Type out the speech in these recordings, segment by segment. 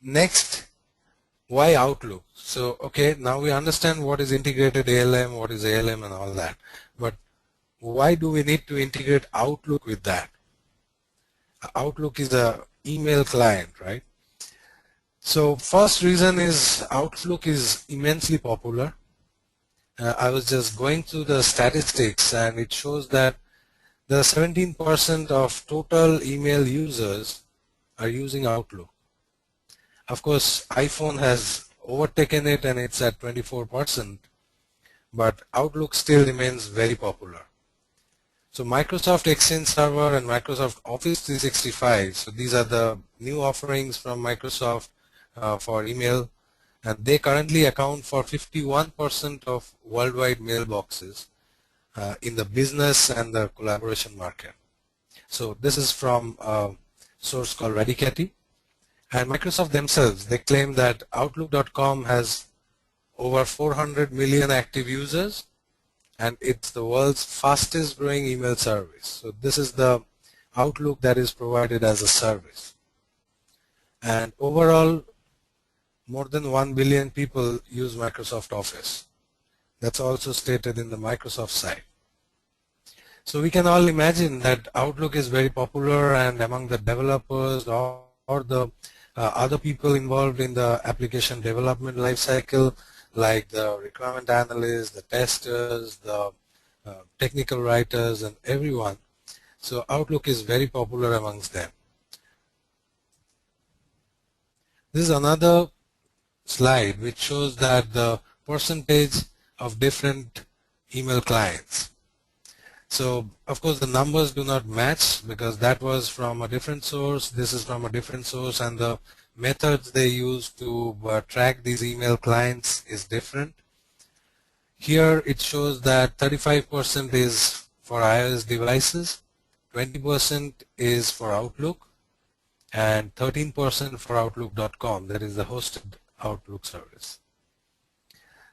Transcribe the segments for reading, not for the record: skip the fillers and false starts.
Next, why Outlook? So, okay, now we understand what is integrated ALM, what is ALM and all that. But why do we need to integrate Outlook with that? Outlook is a email client, right? So first reason is Outlook is immensely popular. I was just going through the statistics and it shows that the 17% of total email users are using Outlook. Of course, iPhone has overtaken it and it's at 24%, but Outlook still remains very popular. So Microsoft Exchange Server and Microsoft Office 365, so these are the new offerings from Microsoft for email, and they currently account for 51% of worldwide mailboxes in the business and the collaboration market. So this is from a source called Radicati. And Microsoft themselves, they claim that Outlook.com has over 400 million active users, and it's the world's fastest growing email service. So this is the Outlook that is provided as a service. And overall, more than 1 billion people use Microsoft Office. That's also stated in the Microsoft site. So we can all imagine that Outlook is very popular, and among the developers or the other people involved in the application development lifecycle, like the requirement analysts, the testers, the technical writers, and everyone. So Outlook is very popular amongst them. This is another slide which shows that the percentage of different email clients. So of course the numbers do not match because that was from a different source, this is from a different source, and the methods they use to track these email clients is different. Here it shows that 35% is for iOS devices, 20% is for Outlook, and 13% for Outlook.com, that is the hosted Outlook service.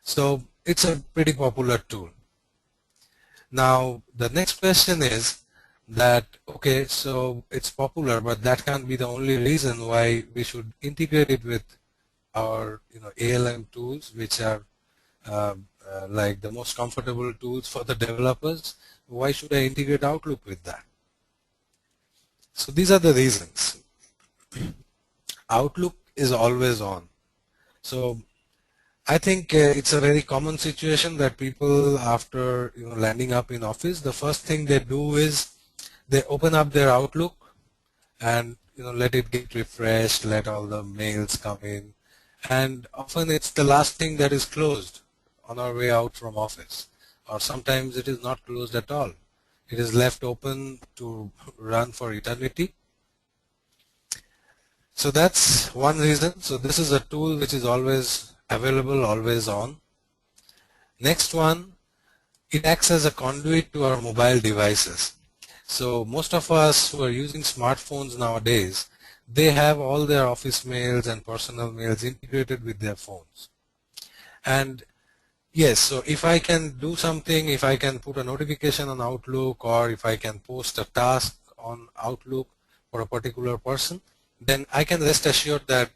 So it's a pretty popular tool. Now the next question is that, okay, so it's popular, but that can't be the only reason why we should integrate it with our ALM tools, which are like the most comfortable tools for the developers. Why should I integrate Outlook with that? So these are the reasons. Outlook is always on. So I think it's a very common situation that people, after landing up in office, the first thing they do is they open up their Outlook and let it get refreshed, let all the mails come in, and often it's the last thing that is closed on our way out from office, or sometimes it is not closed at all. It is left open to run for eternity. So that's one reason. So this is a tool which is always available, always on. Next one, it acts as a conduit to our mobile devices. So most of us who are using smartphones nowadays, they have all their office mails and personal mails integrated with their phones. And yes, so if I can do something, if I can put a notification on Outlook, or if I can post a task on Outlook for a particular person, then I can rest assured that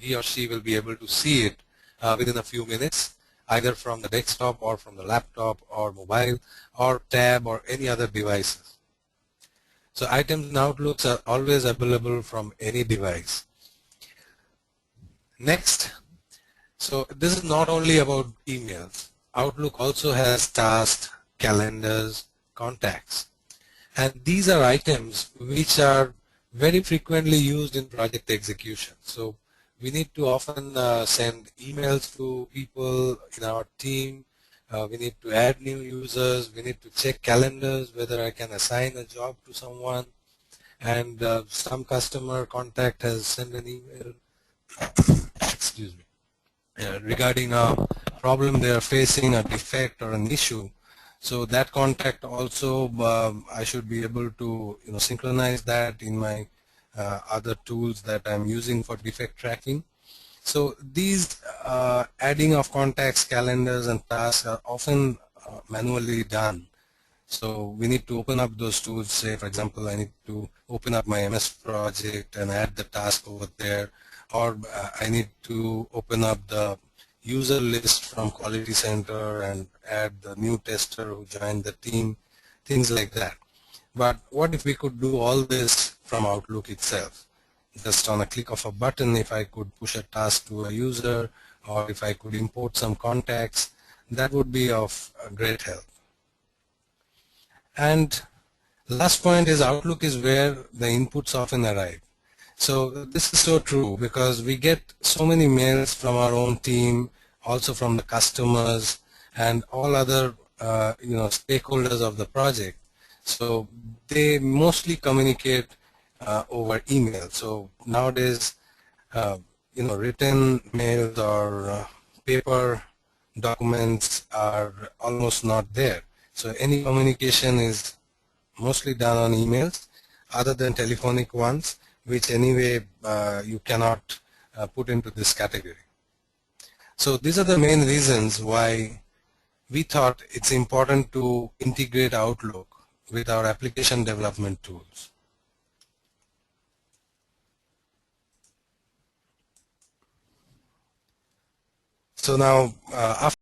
he or she will be able to see it within a few minutes, either from the desktop or from the laptop or mobile or tab or any other devices. So items in Outlooks are always available from any device. Next, so this is not only about emails. Outlook also has tasks, calendars, contacts, and these are items which are very frequently used in project execution. So we need to often send emails to people in our team. We need to add new users. We need to check calendars, whether I can assign a job to someone. And some customer contact has sent an email excuse me, regarding a problem they are facing, a defect or an issue. So that contact also, I should be able to synchronize that in my other tools that I'm using for defect tracking. So these adding of contacts, calendars, and tasks are often manually done. So we need to open up those tools. Say, for example, I need to open up my MS project and add the task over there, or I need to open up the user list from Quality Center and add the new tester who joined the team, things like that. But what if we could do all this from Outlook itself? Just on a click of a button, if I could push a task to a user, or if I could import some contacts, that would be of great help. And last point is Outlook is where the inputs often arrive. So this is so true because we get so many mails from our own team, also from the customers and all other stakeholders of the project. So they mostly communicate over email. So nowadays, written mails or paper documents are almost not there. So any communication is mostly done on emails other than telephonic ones, which anyway you cannot put into this category. So these are the main reasons why we thought it's important to integrate Outlook with our application development tools. So now after